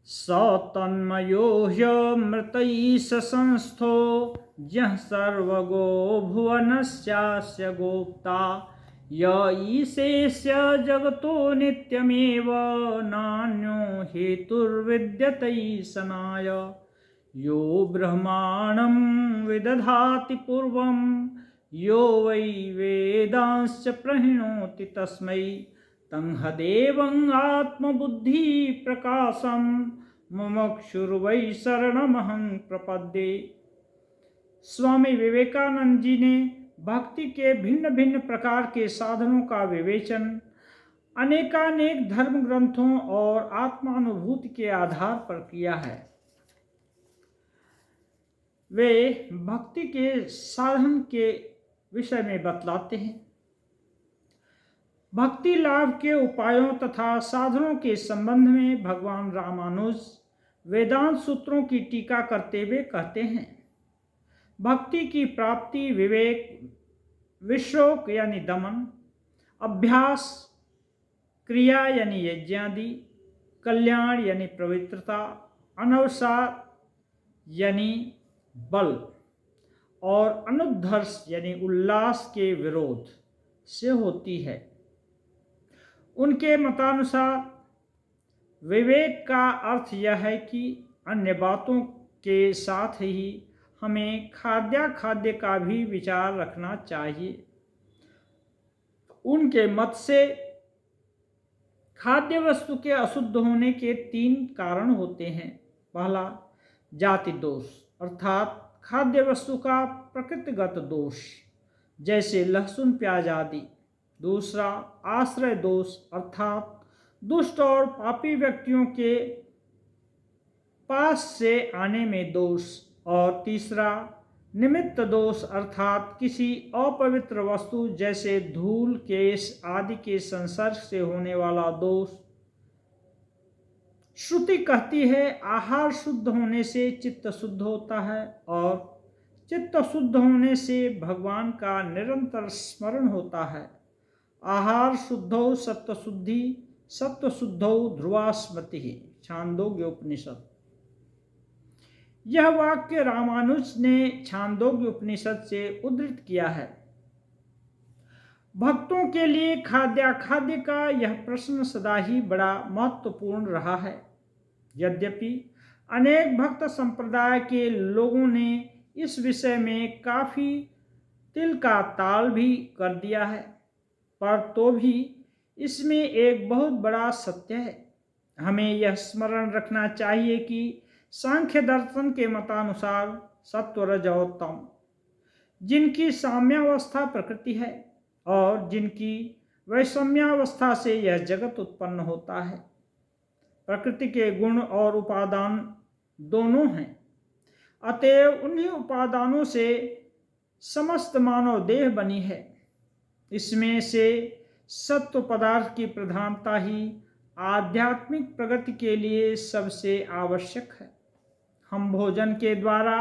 स तन्मयो ह्यमृतैः संस्थो यः सर्वगो भुवनस्यास्य गोप्ता य ईशेष्य जगतो नित्यमेव नान्यो हेतुर्विद्यते सनाय यो ब्रह्माणं विदधाति पूर्वं यो वै वेदांश्च प्रणोति तस्मै तंहदेवं आत्मबुद्धि प्रकाशं मुमुक्षुर्वै शरणमहं प्रपद्ये। स्वामी विवेकानंद जी ने भक्ति के भिन्न भिन्न प्रकार के साधनों का विवेचन अनेकानेक धर्म ग्रंथों और आत्मानुभूति के आधार पर किया है। वे भक्ति के साधन के विषय में बतलाते हैं। भक्ति लाभ के उपायों तथा साधनों के संबंध में भगवान रामानुज वेदांत सूत्रों की टीका करते हुए कहते हैं, भक्ति की प्राप्ति विवेक, विश्रोक यानी दमन, अभ्यास, क्रिया यानी यज्ञादि, कल्याण यानी पवित्रता, अनवसाद यानी बल और अनुद्धर्ष यानी उल्लास के विरोध से होती है। उनके मतानुसार विवेक का अर्थ यह है कि अन्य बातों के साथ ही हमें खाद्याखाद्य का भी विचार रखना चाहिए। उनके मत से खाद्य वस्तु के अशुद्ध होने के 3 कारण होते हैं। पहला, जाति दोष अर्थात खाद्य वस्तु का प्रकृतिगत दोष जैसे लहसुन प्याज आदि। दूसरा, आश्रय दोष अर्थात दुष्ट और पापी व्यक्तियों के पास से आने में दोष। और तीसरा, निमित्त दोष अर्थात किसी अपवित्र वस्तु जैसे धूल, केश आदि के संसर्ग से होने वाला दोष। श्रुति कहती है, आहार शुद्ध होने से चित्त शुद्ध होता है और चित्त शुद्ध होने से भगवान का निरंतर स्मरण होता है। आहार शुद्धौ सत्व शुद्धि, सत्व शुद्धौ ध्रुवा स्मृति। छांदोग्य उपनिषद। यह वाक्य रामानुज ने छांदोग्य उपनिषद से उद्धृत किया है। भक्तों के लिए खाद्याखाद्य का यह प्रश्न सदा ही बड़ा महत्वपूर्ण रहा है। यद्यपि अनेक भक्त संप्रदाय के लोगों ने इस विषय में काफी तिल का ताल भी कर दिया है, पर तो भी इसमें एक बहुत बड़ा सत्य है। हमें यह स्मरण रखना चाहिए कि सांख्य दर्शन के मतानुसार सत्व, रज और तम, जिनकी साम्यावस्था प्रकृति है और जिनकी वैषम्यावस्था से यह जगत उत्पन्न होता है, प्रकृति के गुण और उपादान दोनों हैं। अतएव उन्हीं उपादानों से समस्त मानव देह बनी है। इसमें से सत्व पदार्थ की प्रधानता ही आध्यात्मिक प्रगति के लिए सबसे आवश्यक है। हम भोजन के द्वारा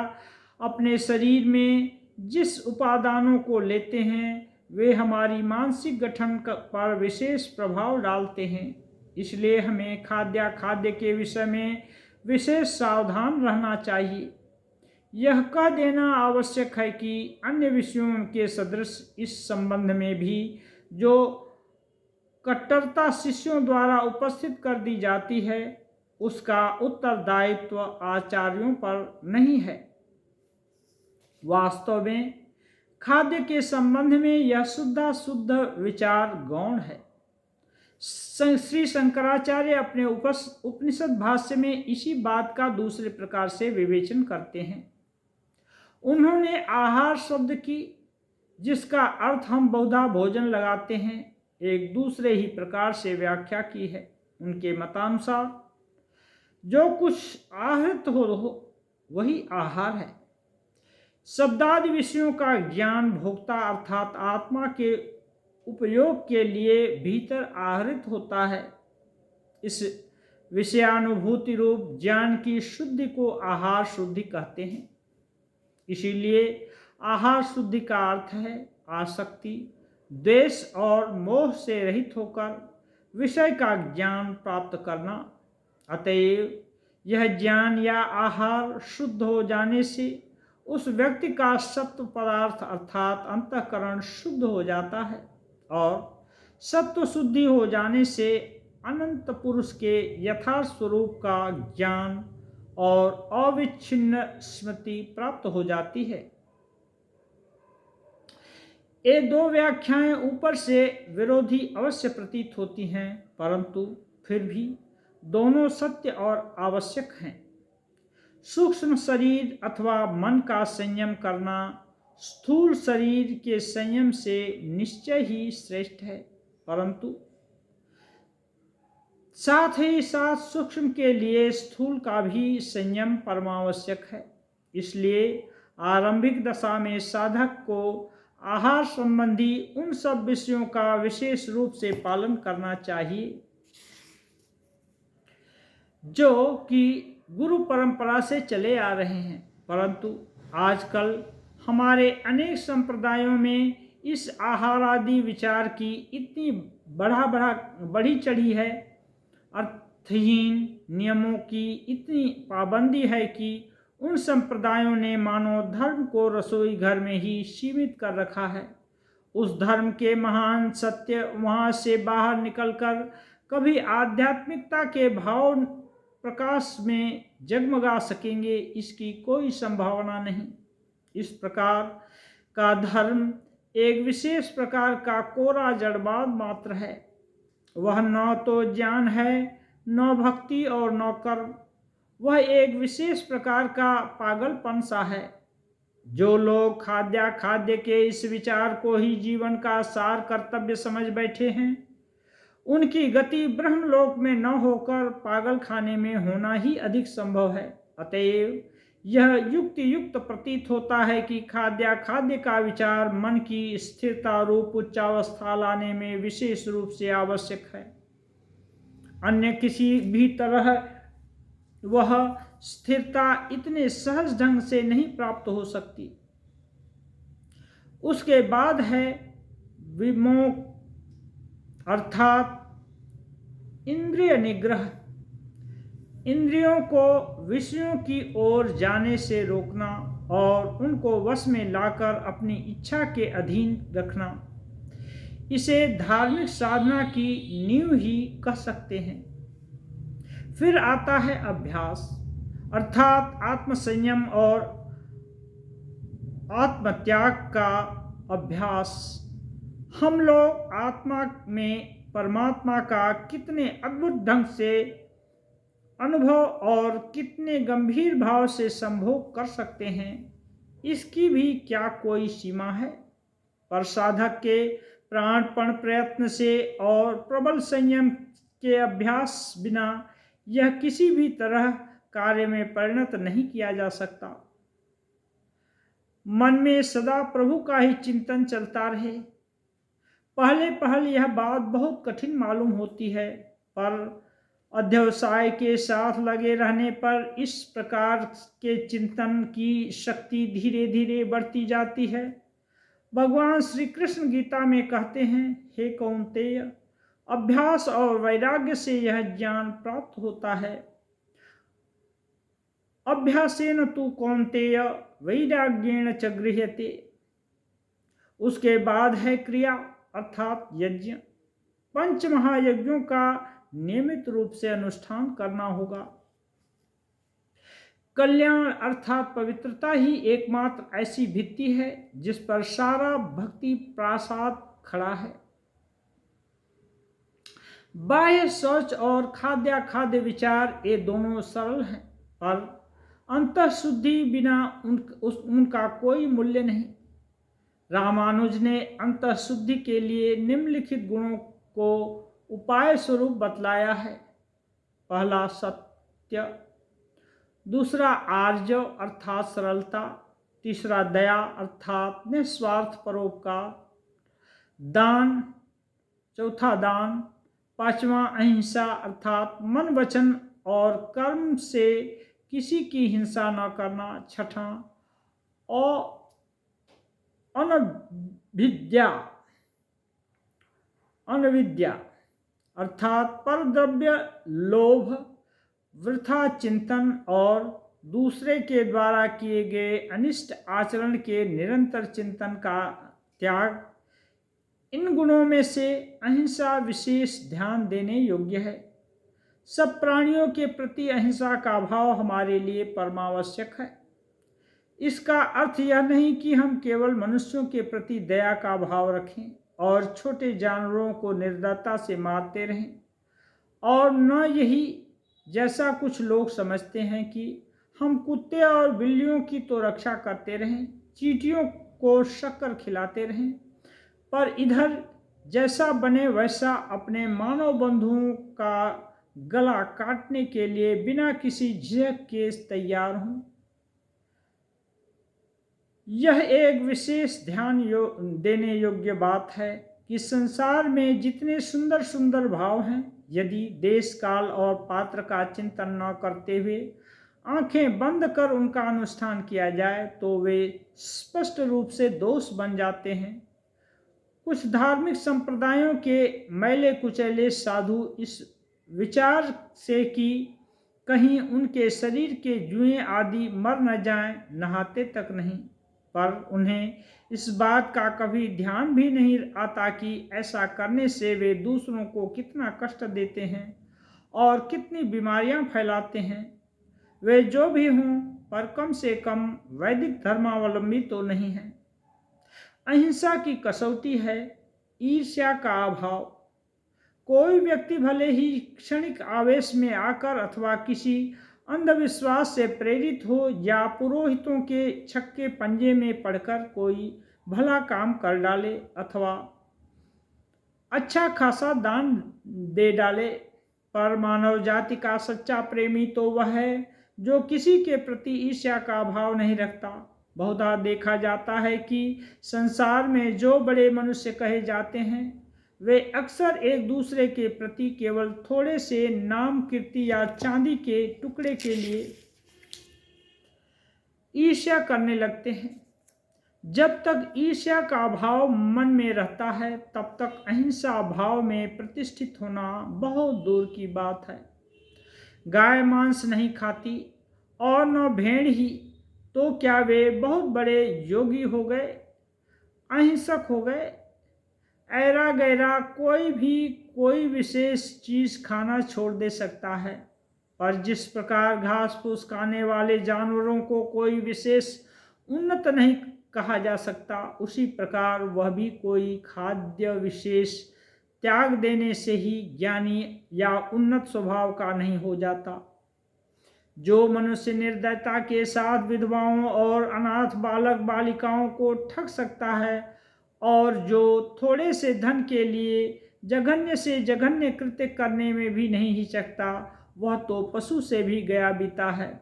अपने शरीर में जिस उपादानों को लेते हैं वे हमारी मानसिक गठन पर विशेष प्रभाव डालते हैं। इसलिए हमें खाद्याखाद्य के विषय में विशेष सावधान रहना चाहिए। यह कह देना आवश्यक है कि अन्य विषयों के सदृश इस संबंध में भी जो कट्टरता शिष्यों द्वारा उपस्थित कर दी जाती है उसका उत्तरदायित्व आचार्यों पर नहीं है। वास्तव में खाद्य के संबंध में यह शुद्ध विचार गौण है। श्री शंकराचार्य अपने उपनिषद भाष्य में इसी बात का दूसरे प्रकार से विवेचन करते हैं। उन्होंने आहार शब्द की, जिसका अर्थ हम बहुधा भोजन लगाते हैं, एक दूसरे ही प्रकार से व्याख्या की है। उनके मतानुसार जो कुछ आहृत हो वही आहार है। शब्दादि विषयों का ज्ञान भोक्ता अर्थात आत्मा के उपयोग के लिए भीतर आहरित होता है। इस विषयानुभूति रूप ज्ञान की शुद्धि को आहार शुद्धि कहते हैं। इसीलिए आहार शुद्धि का अर्थ है आसक्ति, द्वेष और मोह से रहित होकर विषय का ज्ञान प्राप्त करना। अतएव यह ज्ञान या आहार शुद्ध हो जाने से उस व्यक्ति का सत्व पदार्थ अर्थात अंतःकरण शुद्ध हो जाता है और सत्व शुद्धि हो जाने से अनंत पुरुष के यथार्थ स्वरूप का ज्ञान और अविच्छिन्न स्मृति प्राप्त हो जाती है। ये दो व्याख्याएं ऊपर से विरोधी अवश्य प्रतीत होती हैं, परंतु फिर भी दोनों सत्य और आवश्यक हैं। सूक्ष्म शरीर अथवा मन का संयम करना स्थूल शरीर के संयम से निश्चय ही श्रेष्ठ है, परंतु साथ ही साथ सूक्ष्म के लिए स्थूल का भी संयम परमावश्यक है। इसलिए आरंभिक दशा में साधक को आहार संबंधी उन सब विषयों का विशेष रूप से पालन करना चाहिए जो कि गुरु परंपरा से चले आ रहे हैं, परंतु आजकल हमारे अनेक संप्रदायों में इस आहार आदि विचार की इतनी बढ़ी चढ़ी है, अर्थहीन नियमों की इतनी पाबंदी है कि उन संप्रदायों ने मानव धर्म को रसोई घर में ही सीमित कर रखा है। उस धर्म के महान सत्य वहाँ से बाहर निकलकर कभी आध्यात्मिकता के भाव प्रकाश में जगमगा सकेंगे, इसकी कोई संभावना नहीं। इस प्रकार का धर्म एक विशेष प्रकार का कोरा जड़बाद मात्र है। वह न तो ज्ञान है, न भक्ति और न कर्म। वह एक विशेष प्रकार का पागलपन सा है। जो लोग खाद्य के इस विचार को ही जीवन का सार कर्तव्य समझ बैठे हैं, उनकी गति ब्रह्मलोक में न होकर पागल खाने में होना ही अधिक संभव है। अतएव यह युक्त प्रतीत होता है कि खाद्य का विचार मन की स्थिरता रूप उच्चावस्था लाने में विशेष रूप से आवश्यक है। अन्य किसी भी तरह वह स्थिरता इतने सहज ढंग से नहीं प्राप्त हो सकती। उसके बाद है विमोक अर्थात इंद्रिय निग्रह। इंद्रियों को विषयों की ओर जाने से रोकना और उनको वश में लाकर अपनी इच्छा के अधीन रखना, इसे धार्मिक साधना की नींव ही कह सकते हैं। फिर आता है अभ्यास अर्थात आत्मसंयम और आत्मत्याग का अभ्यास। हम लोग आत्मा में परमात्मा का कितने अद्भुत ढंग से अनुभव और कितने गंभीर भाव से संभोग कर सकते हैं, इसकी भी क्या कोई सीमा है। पर साधक के प्राणपण प्रयत्न से और प्रबल संयम के अभ्यास बिना यह किसी भी तरह कार्य में परिणत नहीं किया जा सकता। मन में सदा प्रभु का ही चिंतन चलता रहे। पहले यह बात बहुत कठिन मालूम होती है, पर अध्यवसाय के साथ लगे रहने पर इस प्रकार के चिंतन की शक्ति धीरे धीरे बढ़ती जाती है। भगवान श्री कृष्ण गीता में कहते हैं, हे कौन्तेय, अभ्यास और वैराग्य से यह ज्ञान प्राप्त होता है। अभ्यासेन तु कौन्तेय वैराग्येण च गृह्यते। उसके बाद है क्रिया अर्थात यज्ञ। पंच महायज्ञों का नियमित रूप से अनुष्ठान करना होगा। कल्याण अर्थात पवित्रता ही एकमात्र ऐसी भित्ति है जिस पर सारा भक्ति प्रासाद खड़ा है। बाह्य शौच और खाद्य विचार ये दोनों सरल हैं, पर अंतः शुद्धि बिना उनका कोई मूल्य नहीं। रामानुज ने अंतः शुद्धि के लिए निम्नलिखित गुणों को उपाय स्वरूप बतलाया है। पहला सत्य, दूसरा आर्जव अर्थात सरलता, तीसरा दया अर्थात निस्वार्थ परोपकार, दान, चौथा दान, पांचवा अहिंसा अर्थात मन वचन और कर्म से किसी की हिंसा न करना, छठा और अनविद्या अर्थात परद्रव्य लोभ वृथा चिंतन और दूसरे के द्वारा किए गए अनिष्ट आचरण के निरंतर चिंतन का त्याग, इन गुणों में से अहिंसा विशेष ध्यान देने योग्य है। सब प्राणियों के प्रति अहिंसा का भाव हमारे लिए परमावश्यक है। इसका अर्थ यह नहीं कि हम केवल मनुष्यों के प्रति दया का भाव रखें और छोटे जानवरों को निर्दयता से मारते रहें, और न यही जैसा कुछ लोग समझते हैं कि हम कुत्ते और बिल्लियों की तो रक्षा करते रहें, चींटियों को शक्कर खिलाते रहें, पर इधर जैसा बने वैसा अपने मानव बंधुओं का गला काटने के लिए बिना किसी झिझक के तैयार हों। यह एक विशेष ध्यान देने योग्य बात है कि संसार में जितने सुंदर सुंदर भाव हैं, यदि देश काल और पात्र का चिंतन न करते हुए आंखें बंद कर उनका अनुष्ठान किया जाए तो वे स्पष्ट रूप से दोष बन जाते हैं। कुछ धार्मिक संप्रदायों के मैले कुचैले साधु इस विचार से कि कहीं उनके शरीर के जुएं आदि मर न जाएं, नहाते तक नहीं, पर उन्हें इस बात का कभी ध्यान भी नहीं आता कि ऐसा करने से वे दूसरों को कितना कष्ट देते हैं और कितनी बीमारियां फैलाते हैं। वे जो भी हों, पर कम से कम वैदिक धर्मावलंबी तो नहीं हैं। अहिंसा की कसौटी है ईर्ष्या का अभाव। कोई व्यक्ति भले ही क्षणिक आवेश में आकर अथवा किसी अंधविश्वास से प्रेरित हो या पुरोहितों के छक्के पंजे में पड़कर कोई भला काम कर डाले अथवा अच्छा खासा दान दे डाले, पर मानव जाति का सच्चा प्रेमी तो वह है जो किसी के प्रति ईर्ष्या का भाव नहीं रखता। बहुधा देखा जाता है कि संसार में जो बड़े मनुष्य कहे जाते हैं, वे अक्सर एक दूसरे के प्रति केवल थोड़े से नाम, कीर्ति या चांदी के टुकड़े के लिए ईर्ष्या करने लगते हैं। जब तक ईर्ष्या का भाव मन में रहता है, तब तक अहिंसा भाव में प्रतिष्ठित होना बहुत दूर की बात है। गाय मांस नहीं खाती और न भेड़ ही, तो क्या वे बहुत बड़े योगी हो गए, अहिंसक हो गए? ऐरा गैरा कोई भी कोई विशेष चीज खाना छोड़ दे सकता है, पर जिस प्रकार घास फूस खाने वाले जानवरों को कोई विशेष उन्नत नहीं कहा जा सकता, उसी प्रकार वह भी कोई खाद्य विशेष त्याग देने से ही ज्ञानी या उन्नत स्वभाव का नहीं हो जाता। जो मनुष्य निर्दयता के साथ विधवाओं और अनाथ बालक बालिकाओं को ठग सकता है और जो थोड़े से धन के लिए जघन्य से जघन्य कृत्य करने में भी नहीं हिचकता, वह तो पशु से भी गया बीता है।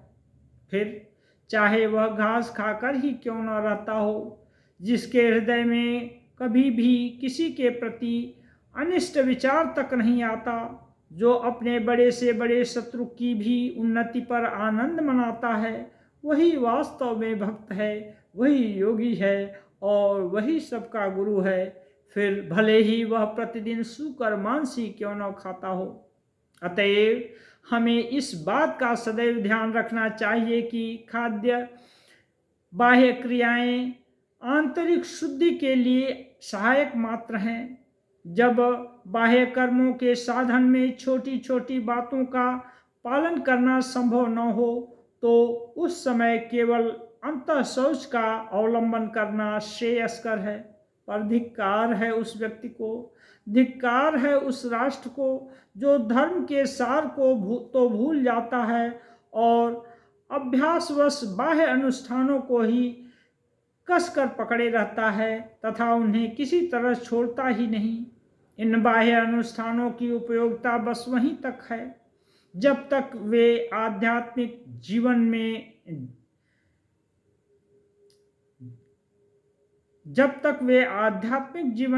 फिर चाहे वह घास खाकर ही क्यों न रहता हो, जिसके हृदय में कभी भी किसी के प्रति अनिष्ट विचार तक नहीं आता, जो अपने बड़े से बड़े शत्रु की भी उन्नति पर आनंद मनाता है, वही वास्तव में भक्त है, वही योगी है और वही सबका गुरु है। फिर भले ही वह प्रतिदिन सूकर मांस ही क्यों न खाता हो। अतएव हमें इस बात का सदैव ध्यान रखना चाहिए कि खाद्य बाह्य क्रियाएं आंतरिक शुद्धि के लिए सहायक मात्र हैं। जब बाह्य कर्मों के साधन में छोटी छोटी बातों का पालन करना संभव न हो, तो उस समय केवल अंतः शौच का अवलंबन करना श्रेयस्कर है। पर धिक्कार है उस व्यक्ति को, धिक्कार है उस राष्ट्र को जो धर्म के सार को तो भूल जाता है और अभ्यासवश बाह्य अनुष्ठानों को ही कसकर पकड़े रहता है तथा उन्हें किसी तरह छोड़ता ही नहीं। इन बाह्य अनुष्ठानों की उपयोगिता बस वहीं तक है जब तक वे आध्यात्मिक जीवन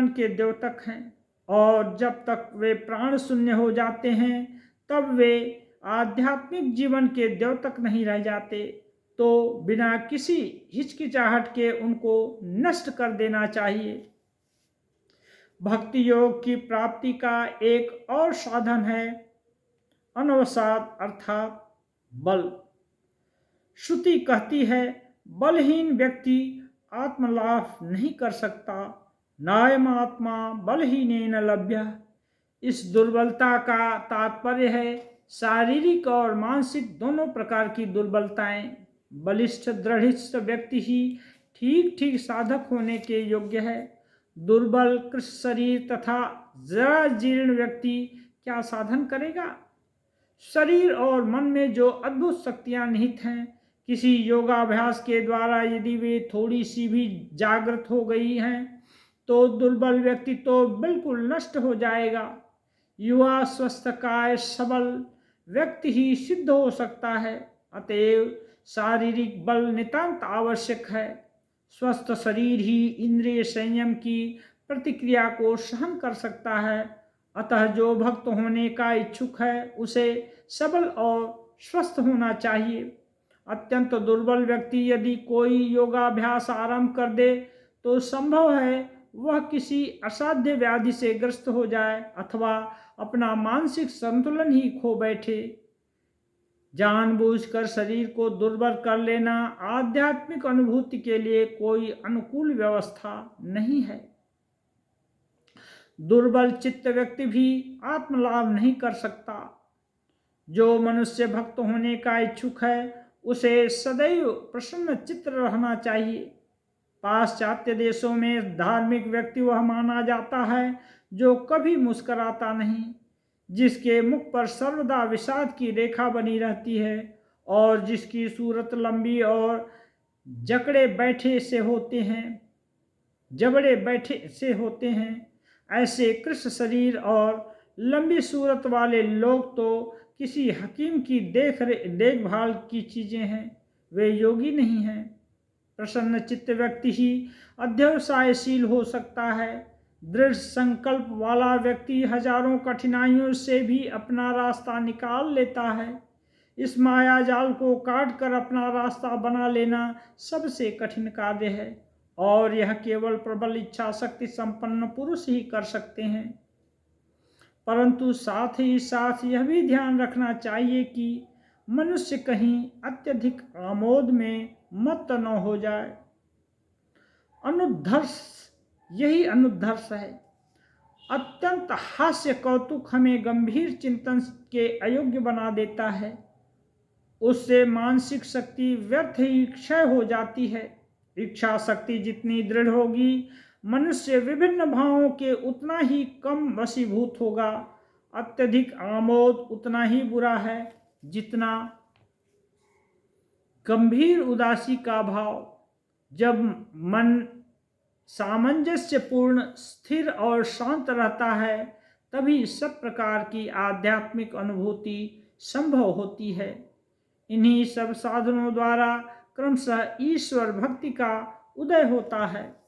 के द्योतक हैं, और जब तक वे प्राण शून्य हो जाते हैं तब वे आध्यात्मिक जीवन के द्योतक नहीं रह जाते। तो बिना किसी हिचकिचाहट के उनको नष्ट कर देना चाहिए। भक्ति योग की प्राप्ति का एक और साधन है अनवसाद, अर्थात बल। श्रुति कहती है, बलहीन व्यक्ति आत्मलाभ नहीं कर सकता, नायम आत्मा बलहीनेन लभ्य। इस दुर्बलता का तात्पर्य है शारीरिक और मानसिक दोनों प्रकार की दुर्बलताएं। बलिष्ठ दृढ़ व्यक्ति ही ठीक ठीक साधक होने के योग्य है। दुर्बल कृष शरीर तथा जरा जीर्ण व्यक्ति क्या साधन करेगा? शरीर और मन में जो अद्भुत शक्तियां निहित हैं, किसी योगाभ्यास के द्वारा यदि वे थोड़ी सी भी जागृत हो गई हैं तो दुर्बल व्यक्ति तो बिल्कुल नष्ट हो जाएगा। युवा स्वस्थ काय सबल व्यक्ति ही सिद्ध हो सकता है। अतएव शारीरिक बल नितांत आवश्यक है। स्वस्थ शरीर ही इंद्रिय संयम की प्रतिक्रिया को सहन कर सकता है। अतः जो भक्त होने का इच्छुक है उसे सबल और स्वस्थ होना चाहिए। अत्यंत दुर्बल व्यक्ति यदि कोई योगाभ्यास आरंभ कर दे तो संभव है वह किसी असाध्य व्याधि से ग्रस्त हो जाए अथवा अपना मानसिक संतुलन ही खो बैठे। जानबूझकर शरीर को दुर्बल कर लेना आध्यात्मिक अनुभूति के लिए कोई अनुकूल व्यवस्था नहीं है। दुर्बल चित्त व्यक्ति भी आत्मलाभ नहीं कर सकता। जो मनुष्य भक्त होने का इच्छुक है उसे सदैव प्रसन्न चित्त रहना चाहिए। पाश्चात्य देशों में धार्मिक व्यक्ति वह माना जाता है जो कभी मुस्कुराता नहीं, जिसके मुख पर सर्वदा विषाद की रेखा बनी रहती है और जिसकी सूरत लंबी और जबड़े बैठे से होते हैं। ऐसे कृष्ण शरीर और लंबी सूरत वाले लोग तो किसी हकीम की देखभाल की चीजें हैं, वे योगी नहीं हैं। प्रसन्न चित्त व्यक्ति ही अध्यवसायशील हो सकता है। दृढ़ संकल्प वाला व्यक्ति हजारों कठिनाइयों से भी अपना रास्ता निकाल लेता है। इस माया जाल को काट कर अपना रास्ता बना लेना सबसे कठिन कार्य है और यह केवल प्रबल इच्छा शक्ति संपन्न पुरुष ही कर सकते हैं। परंतु साथ ही साथ यह भी ध्यान रखना चाहिए कि मनुष्य कहीं अत्यधिक आमोद में मत न हो जाए। यही अनुद्धर्ष है। अत्यंत हास्य कौतुक हमें गंभीर चिंतन के अयोग्य बना देता है। उससे मानसिक शक्ति व्यर्थ ही क्षय हो जाती है। इच्छा शक्ति जितनी दृढ़ होगी मनुष्य विभिन्न भावों के उतना ही कम वशीभूत होगा। अत्यधिक आमोद उतना ही बुरा है जितना गंभीर उदासी का भाव। जब मन सामंजस्यपूर्ण स्थिर और शांत रहता है तभी सब प्रकार की आध्यात्मिक अनुभूति संभव होती है। इन्हीं सब साधनों द्वारा क्रमशः ईश्वर भक्ति का उदय होता है।